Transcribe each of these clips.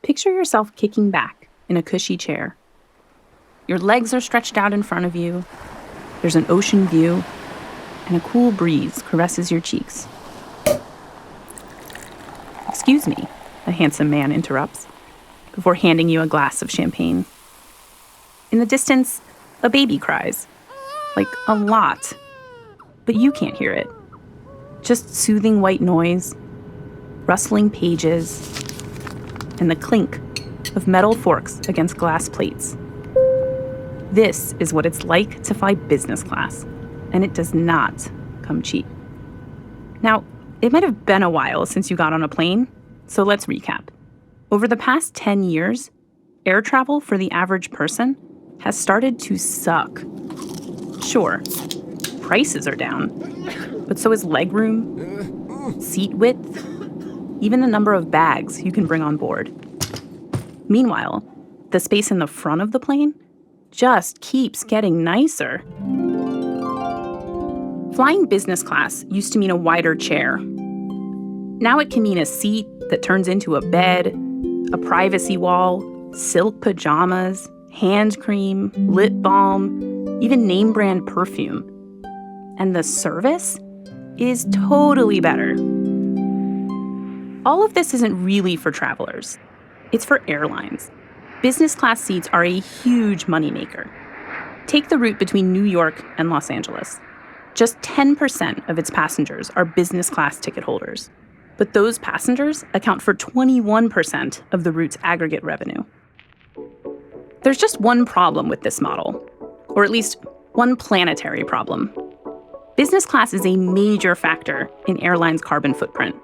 Picture yourself kicking back in a cushy chair. Your legs are stretched out in front of you. There's an ocean view, and a cool breeze caresses your cheeks. "Excuse me," a handsome man interrupts, before handing you a glass of champagne. In the distance, a baby cries. Like, a lot. But you can't hear it. Just soothing white noise, rustling pages, and the clink of metal forks against glass plates. This is what it's like to fly business class, and it does not come cheap. Now, it might have been a while since you got on a plane, so let's recap. Over the past 10 years, air travel for the average person has started to suck. Sure, prices are down, but so is legroom, seat width, even the number of bags you can bring on board. Meanwhile, the space in the front of the plane just keeps getting nicer. Flying business class used to mean a wider chair. Now it can mean a seat that turns into a bed, a privacy wall, silk pajamas, hand cream, lip balm, even name brand perfume. And the service is totally better. All of this isn't really for travelers. It's for airlines. Business class seats are a huge moneymaker. Take the route between New York and Los Angeles. Just 10% of its passengers are business class ticket holders. But those passengers account for 21% of the route's aggregate revenue. There's just one problem with this model, or at least one planetary problem. Business class is a major factor in airlines' carbon footprint.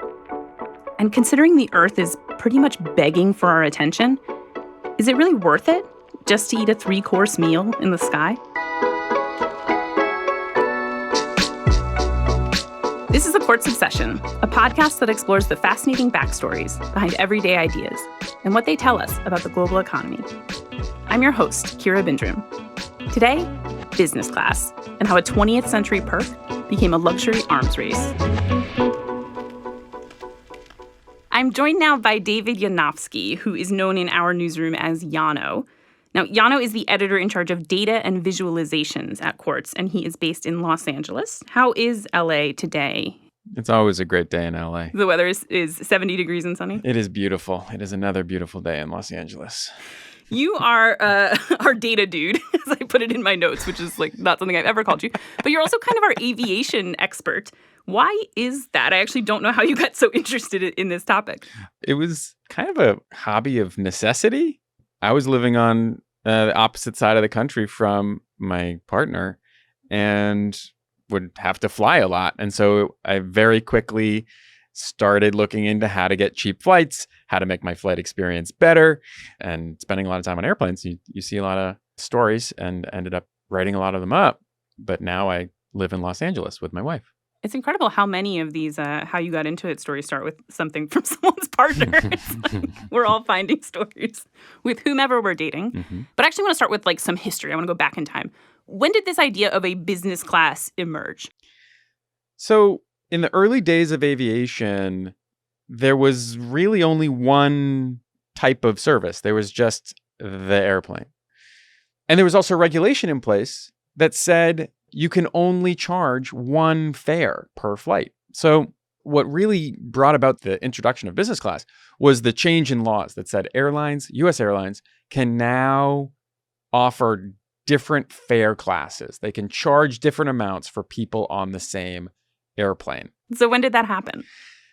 And considering the Earth is pretty much begging for our attention, is it really worth it just to eat a 3-course meal in the sky? This is the Quartz Obsession, a podcast that explores the fascinating backstories behind everyday ideas and what they tell us about the global economy. I'm your host, Kira Bindrum. Today, business class, and how a 20th century perk became a luxury arms race. I'm joined now by David Yanofsky, who is known in our newsroom as Yano. Now, Yano is the editor in charge of data and visualizations at Quartz, and he is based in Los Angeles. How is LA today? It's always a great day in LA. The weather is 70 degrees and sunny? It is beautiful. It is another beautiful day in Los Angeles. You are our data dude, as I put it in my notes, which is like not something I've ever called you. But you're also kind of our aviation expert. Why is that? I actually don't know how you got so interested in this topic. It was kind of a hobby of necessity. I was living on the opposite side of the country from my partner and would have to fly a lot. And so I very quickly started looking into how to get cheap flights, how to make my flight experience better, and spending a lot of time on airplanes. You see a lot of stories and ended up writing a lot of them up. But now I live in Los Angeles with my wife. It's incredible how many of these how you got into it stories start with something from someone's partner. Like we're all finding stories with whomever we're dating. Mm-hmm. But I actually want to start with like some history. I want to go back in time. When did this idea of a business class emerge? So in the early days of aviation, there was really only one type of service. There was just the airplane. And there was also regulation in place that said you can only charge one fare per flight. So what really brought about the introduction of business class was the change in laws that said airlines, U.S. airlines, can now offer different fare classes. They can charge different amounts for people on the same airplane. So when did that happen?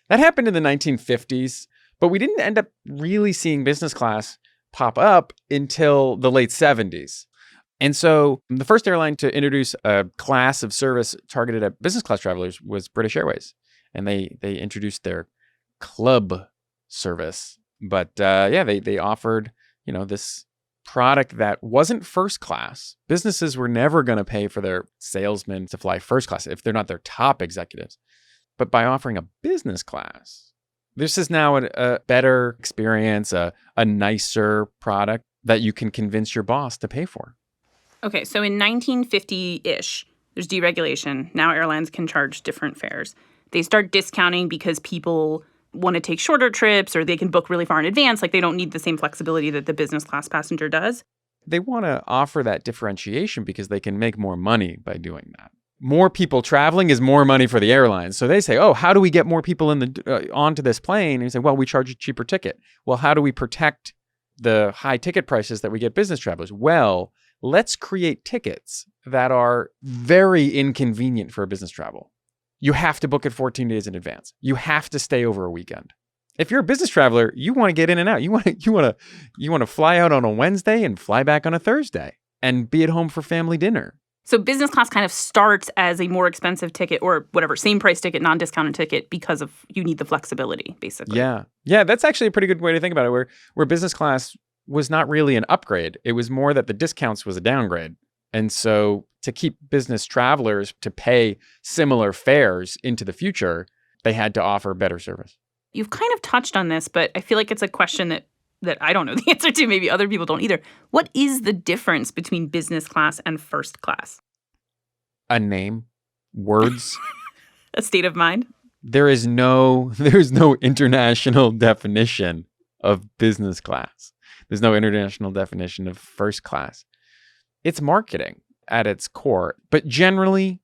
That happened in the 1950s, but we didn't end up really seeing business class pop up until the late 70s. And so the first airline to introduce a class of service targeted at business class travelers was British Airways. And they introduced their club service. But they offered, this product that wasn't first class. Businesses were never going to pay for their salesmen to fly first class if they're not their top executives. But by offering a business class, this is now a better experience, a nicer product that you can convince your boss to pay for. Okay, so in 1950-ish, there's deregulation. Now airlines can charge different fares. They start discounting because people want to take shorter trips or they can book really far in advance. Like they don't need the same flexibility that the business class passenger does. They want to offer that differentiation because they can make more money by doing that. More people traveling is more money for the airlines. So they say, oh, how do we get more people onto this plane? And you say, well, we charge a cheaper ticket. Well, how do we protect the high ticket prices that we get business travelers? Well, let's create tickets that are very inconvenient for a business travel. You have to book it 14 days in advance. You have to stay over a weekend. If you're a business traveler, you want to get in and out. You want to fly out on a Wednesday and fly back on a Thursday and be at home for family dinner. So business class kind of starts as a more expensive ticket or whatever, same price ticket, non-discounted ticket because of you need the flexibility, basically. Yeah. Yeah, that's actually a pretty good way to think about it, where business class was not really an upgrade. It was more that the discounts was a downgrade. And so to keep business travelers to pay similar fares into the future, they had to offer better service. You've kind of touched on this, but I feel like it's a question that I don't know the answer to. Maybe other people don't either. What is the difference between business class and first class? A name, words, a state of mind. There's no international definition of business class. There's no international definition of first class. It's marketing at its core, but generally,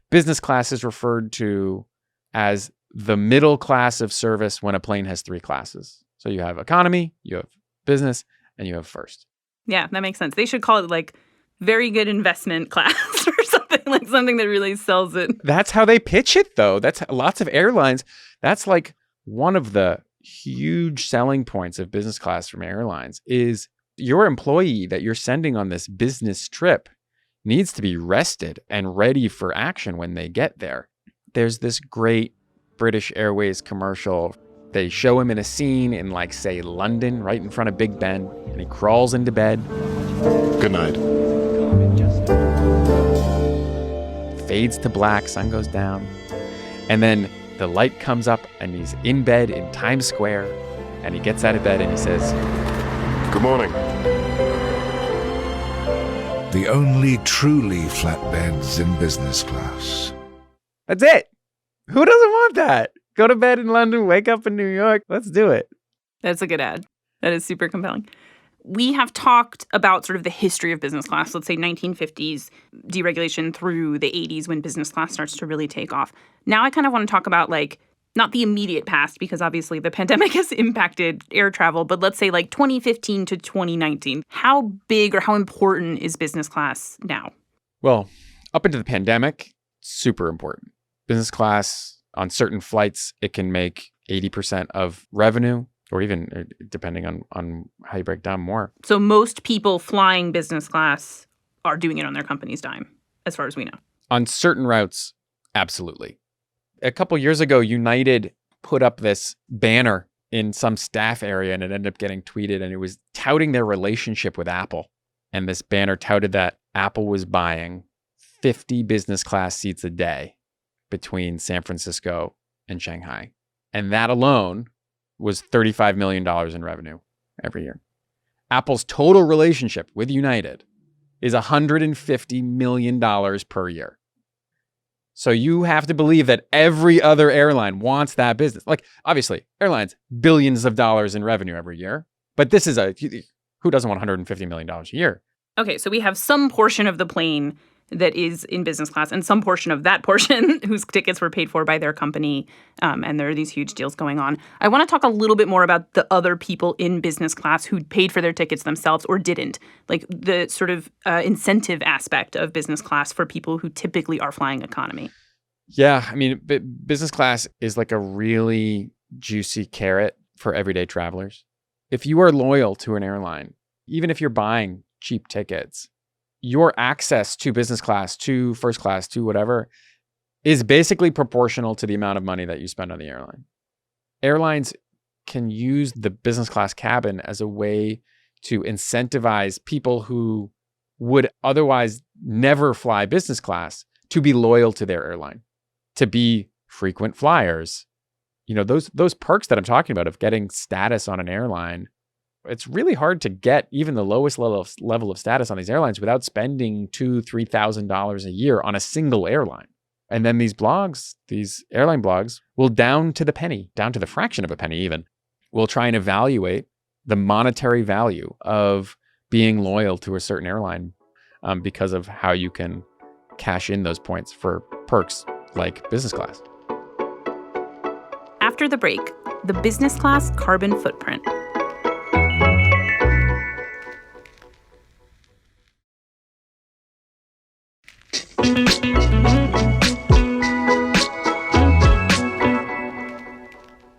business class is referred to as the middle class of service when a plane has three classes. So you have economy, you have business, and you have first. Yeah, that makes sense. They should call it like very good investment class or something, like something that really sells it. That's how they pitch it, though. That's lots of airlines. That's like one of the huge selling points of business class from airlines is your employee that you're sending on this business trip needs to be rested and ready for action when they get there. There's this great British Airways commercial. They show him in a scene in, like, say, London, right in front of Big Ben, and he crawls into bed. Good night. Fades to black, sun goes down. And then the light comes up, and he's in bed in Times Square, and he gets out of bed and he says, Good morning. The only truly flatbeds in business class. That's it. Who doesn't want that? Go to bed in London, wake up in New York. Let's do it. That's a good ad. That is super compelling. We have talked about sort of the history of business class, let's say 1950s deregulation through the 80s when business class starts to really take off. Now I kind of want to talk about, like, not the immediate past, because obviously the pandemic has impacted air travel, but let's say like 2015 to 2019. How big or how important is business class now? Well, up into the pandemic, super important. Business class on certain flights, it can make 80% of revenue, or even depending on how you break down more. So most people flying business class are doing it on their company's dime, as far as we know. On certain routes, absolutely. A couple years ago, United put up this banner in some staff area, and it ended up getting tweeted, and it was touting their relationship with Apple. And this banner touted that Apple was buying 50 business class seats a day between San Francisco and Shanghai. And that alone was $35 million in revenue every year. Apple's total relationship with United is $150 million per year. So you have to believe that every other airline wants that business. Like, obviously, airlines, billions of dollars in revenue every year. But this is who doesn't want $150 million a year? Okay, so we have some portion of the plane that is in business class and some portion of that portion whose tickets were paid for by their company. And there are these huge deals going on. I want to talk a little bit more about the other people in business class who paid for their tickets themselves or didn't, like the sort of incentive aspect of business class for people who typically are flying economy. Yeah, I mean, business class is like a really juicy carrot for everyday travelers. If you are loyal to an airline, even if you're buying cheap tickets, your access to business class, to first class, to whatever, is basically proportional to the amount of money that you spend on the airline. Airlines can use the business class cabin as a way to incentivize people who would otherwise never fly business class to be loyal to their airline, to be frequent flyers. You know, those perks that I'm talking about of getting status on an airline, it's really hard to get even the lowest level of status on these airlines without spending $2,000-$3,000 a year on a single airline. And then these blogs, these airline blogs, will down to the penny, down to the fraction of a penny even, will try and evaluate the monetary value of being loyal to a certain airline because of how you can cash in those points for perks like business class. After the break, the business class carbon footprint.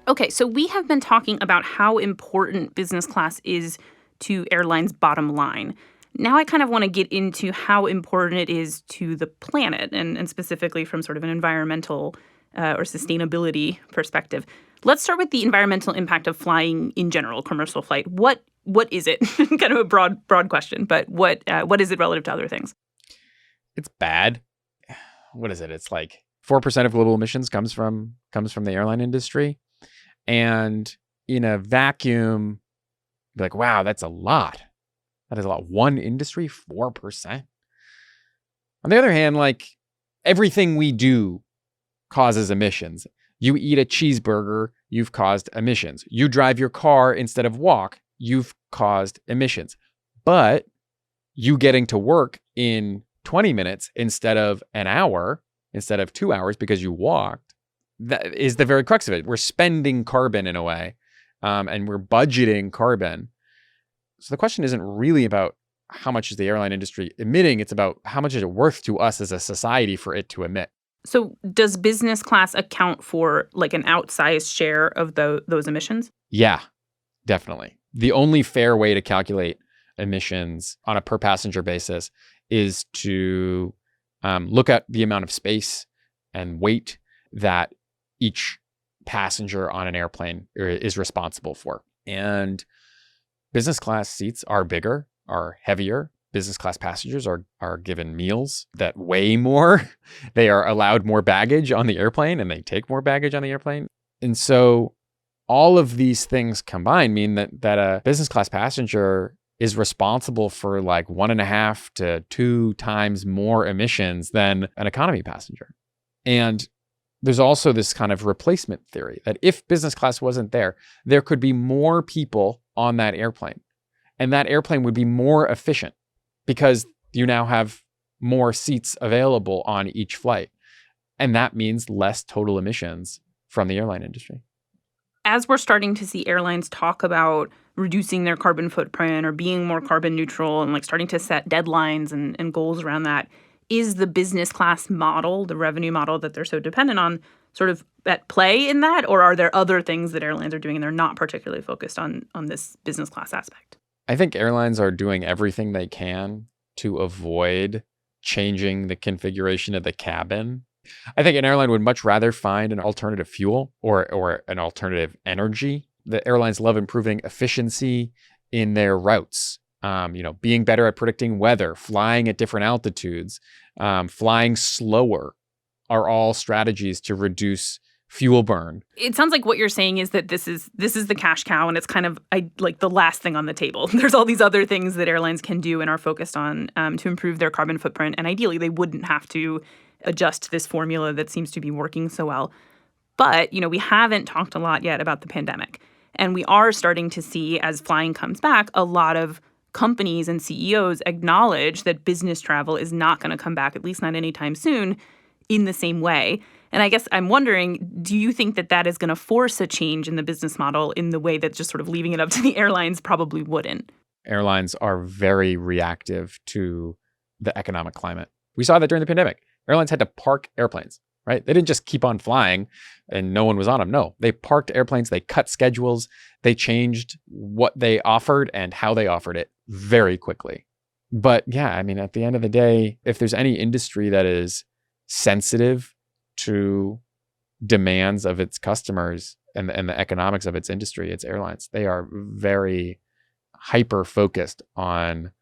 Okay, so we have been talking about how important business class is to airlines' bottom line. Now I kind of want to get into how important it is to the planet, and specifically from sort of an environmental or sustainability perspective. Let's start with the environmental impact of flying in general, commercial flight. What is it? Kind of a broad question, but what is it relative to other things? It's bad. What is it? It's like 4% of global emissions comes from the airline industry. And in a vacuum, be like, wow, that's a lot. That is a lot. One industry, 4%. On the other hand, like everything we do causes emissions. You eat a cheeseburger, you've caused emissions. You drive your car instead of walk, you've caused emissions. But you getting to work in 20 minutes instead of an hour, instead of 2 hours because you walked, that is the very crux of it. We're spending carbon in a way, and we're budgeting carbon. So the question isn't really about how much is the airline industry emitting. It's about how much is it worth to us as a society for it to emit. So does business class account for like an outsized share of those emissions? Yeah, definitely. The only fair way to calculate emissions on a per passenger basis is to look at the amount of space and weight that each passenger on an airplane is responsible for. And business class seats are bigger, are heavier. Business class passengers are given meals that weigh more. They are allowed more baggage on the airplane, and they take more baggage on the airplane. And so all of these things combined mean that a business class passenger is responsible for like 1.5 to 2 times more emissions than an economy passenger. And there's also this kind of replacement theory that if business class wasn't there, there could be more people on that airplane. And that airplane would be more efficient because you now have more seats available on each flight. And that means less total emissions from the airline industry. As we're starting to see airlines talk about reducing their carbon footprint or being more carbon neutral and like starting to set deadlines and goals around that, is the business class model, the revenue model that they're so dependent on, sort of at play in that? Or are there other things that airlines are doing and they're not particularly focused on this business class aspect? I think airlines are doing everything they can to avoid changing the configuration of the cabin. I think an airline would much rather find an alternative fuel or an alternative energy. The airlines love improving efficiency in their routes. Being better at predicting weather, flying at different altitudes, flying slower are all strategies to reduce fuel burn. It sounds like what you're saying is that this is the cash cow, and it's kind of like the last thing on the table. There's all these other things that airlines can do and are focused on to improve their carbon footprint, and ideally they wouldn't have to adjust this formula that seems to be working so well. But, we haven't talked a lot yet about the pandemic, and we are starting to see, as flying comes back, a lot of companies and CEOs acknowledge that business travel is not going to come back, at least not anytime soon, in the same way. And I guess I'm wondering, do you think that is going to force a change in the business model in the way that just sort of leaving it up to the airlines probably wouldn't? Airlines are very reactive to the economic climate. We saw that during the pandemic. Airlines had to park airplanes, right? They didn't just keep on flying and no one was on them. No, they parked airplanes, they cut schedules, they changed what they offered and how they offered it very quickly. But yeah, I mean, at the end of the day, if there's any industry that is sensitive to demands of its customers and the economics of its industry, it's airlines. They are very hyper focused on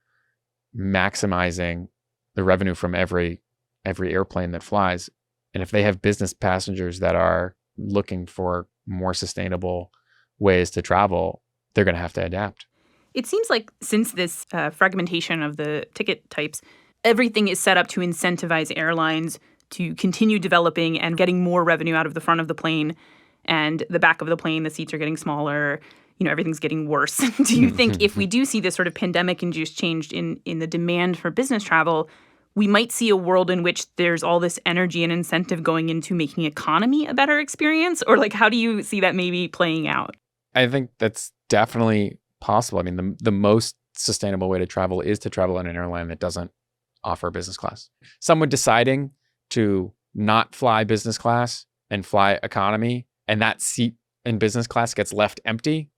maximizing the revenue from every airplane that flies. And if they have business passengers that are looking for more sustainable ways to travel, they're going to have to adapt. It seems like since this fragmentation of the ticket types, everything is set up to incentivize airlines to continue developing and getting more revenue out of the front of the plane, and the back of the plane, the seats are getting smaller, everything's getting worse. Do you think if we do see this sort of pandemic-induced change in the demand for business travel, we might see a world in which there's all this energy and incentive going into making economy a better experience? Or how do you see that maybe playing out? I think that's definitely possible. I mean, the most sustainable way to travel is to travel on an airline that doesn't offer business class. Someone deciding to not fly business class and fly economy, and that seat in business class gets left empty,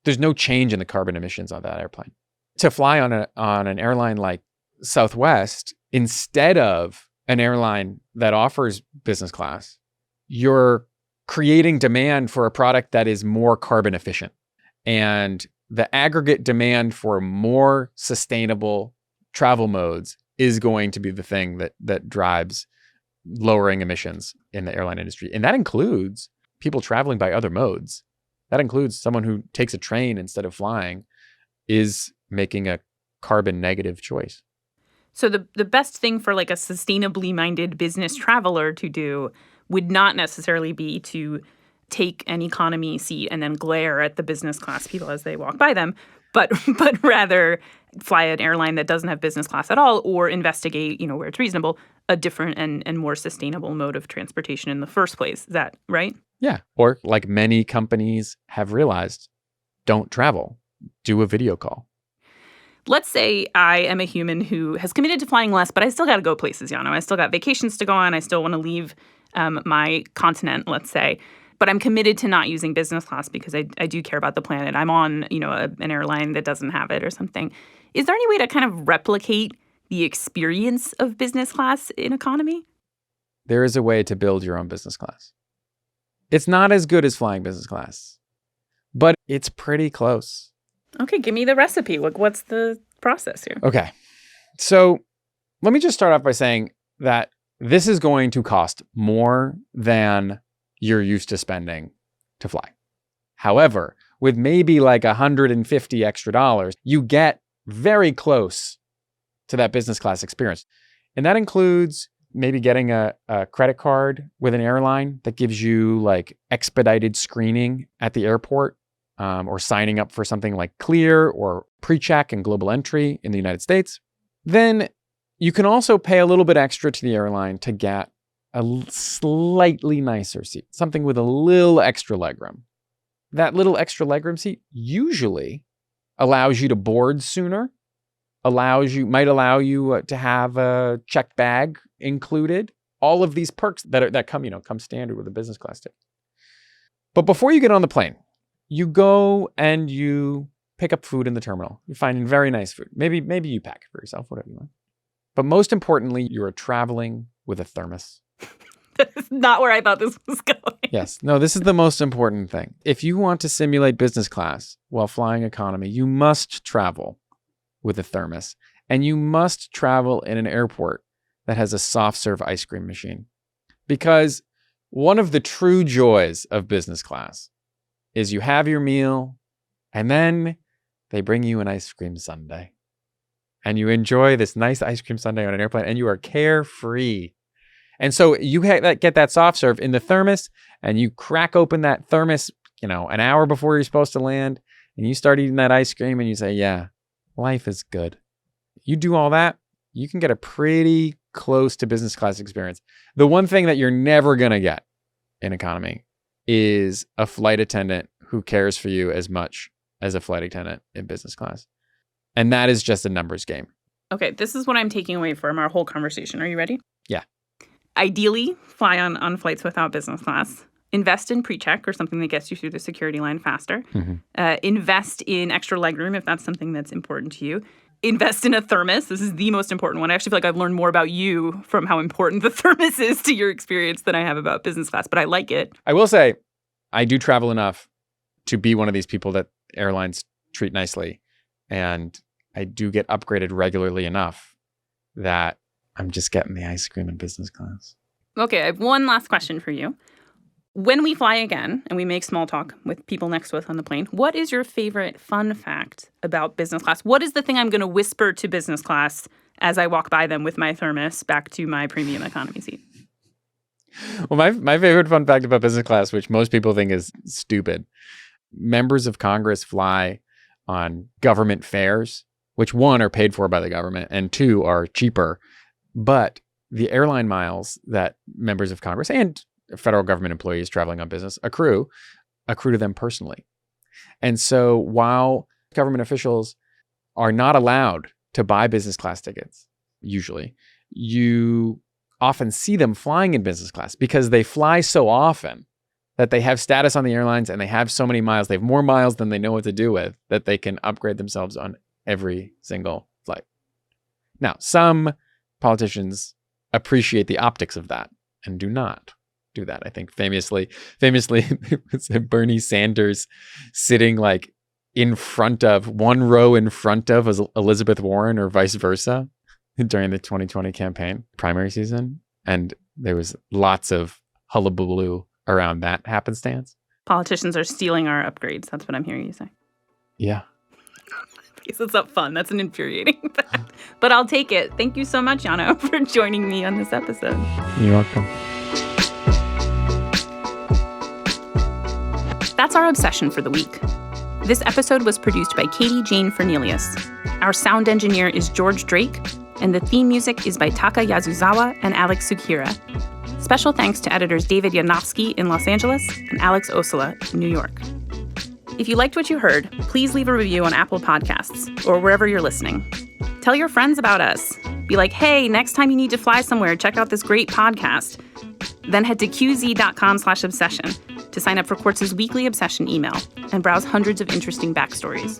there's no change in the carbon emissions on that airplane. To fly on an airline like Southwest, instead of an airline that offers business class, you're creating demand for a product that is more carbon efficient. And the aggregate demand for more sustainable travel modes is going to be the thing that drives lowering emissions in the airline industry. And that includes people traveling by other modes. That includes someone who takes a train instead of flying is making a carbon negative choice. So the best thing for a sustainably minded business traveler to do would not necessarily be to take an economy seat and then glare at the business class people as they walk by them, but rather fly an airline that doesn't have business class at all, or investigate, where it's reasonable, a different and more sustainable mode of transportation in the first place. Is that right? Yeah. Or like many companies have realized, don't travel, do a video call. Let's say I am a human who has committed to flying less, but I still got to go places, Yano. I still got vacations to go on. I still want to leave my continent, let's say. But I'm committed to not using business class because I do care about the planet. I'm on, an airline that doesn't have it or something. Is there any way to kind of replicate the experience of business class in economy? There is a way to build your own business class. It's not as good as flying business class, but it's pretty close. Okay, give me the recipe. What's the process here? Okay. So let me just start off by saying that this is going to cost more than you're used to spending to fly. However, with maybe $150 extra, you get very close to that business class experience. And that includes maybe getting a credit card with an airline that gives you expedited screening at the airport, or signing up for something like Clear or PreCheck and Global Entry in the United States. Then you can also pay a little bit extra to the airline to get a slightly nicer seat, something with a little extra legroom. That little extra legroom seat usually allows you to board sooner, might allow you to have a checked bag included. All of these perks that come standard with a business class ticket. But before you get on the plane, you go and you pick up food in the terminal. You're finding very nice food. Maybe you pack it for yourself, whatever you want. But most importantly, you are traveling with a thermos. That's not where I thought this was going. Yes. No, this is the most important thing. If you want to simulate business class while flying economy, you must travel with a thermos. And you must travel in an airport that has a soft serve ice cream machine. Because one of the true joys of business class is you have your meal and then they bring you an ice cream sundae. And you enjoy this nice ice cream sundae on an airplane and you are carefree. And so you get that soft serve in the thermos and you crack open that thermos, an hour before you're supposed to land, and you start eating that ice cream and you say, yeah, life is good. You do all that, you can get a pretty close to business class experience. The one thing that you're never going to get in economy is a flight attendant who cares for you as much as a flight attendant in business class. And that is just a numbers game. Okay, this is what I'm taking away from our whole conversation. Are you ready? Yeah. Ideally, fly on flights without business class. Invest in PreCheck or something that gets you through the security line faster. Mm-hmm. Invest in extra legroom if that's something that's important to you. Invest in a thermos. This is the most important one. I actually feel like I've learned more about you from how important the thermos is to your experience than I have about business class, but I like it. I will say, I do travel enough to be one of these people that airlines treat nicely. And I do get upgraded regularly enough that I'm just getting the ice cream in business class. Okay, I have one last question for you. When we fly again and we make small talk with people next to us on the plane, what is your favorite fun fact about business class? What is the thing I'm going to whisper to business class as I walk by them with my thermos back to my premium economy seat? Well, my favorite fun fact about business class, which most people think is stupid, members of Congress fly on government fares, which one, are paid for by the government, and two, are cheaper. But the airline miles that members of Congress and federal government employees traveling on business accrue to them personally. And so while government officials are not allowed to buy business class tickets, usually, you often see them flying in business class because they fly so often that they have status on the airlines and they have so many miles. They have more miles than they know what to do with, that they can upgrade themselves on every single flight. Now, some politicians appreciate the optics of that and do not do that. I think famously, Bernie Sanders sitting like in front of, one row in front of Elizabeth Warren or vice versa during the 2020 campaign primary season. And there was lots of hullabaloo around that happenstance. Politicians are stealing our upgrades. That's what I'm hearing you say. Yeah. Because it's not fun. That's an infuriating fact. But I'll take it. Thank you so much, Yano, for joining me on this episode. You're welcome. That's our obsession for the week. This episode was produced by Katie Jane Fernelius. Our sound engineer is George Drake, and the theme music is by Taka Yasuzawa and Alex Sukira. Special thanks to editors David Yanofsky in Los Angeles and Alex Osula in New York. If you liked what you heard, please leave a review on Apple Podcasts or wherever you're listening. Tell your friends about us. Be like, hey, next time you need to fly somewhere, check out this great podcast. Then head to qz.com/obsession to sign up for Quartz's weekly obsession email and browse hundreds of interesting backstories.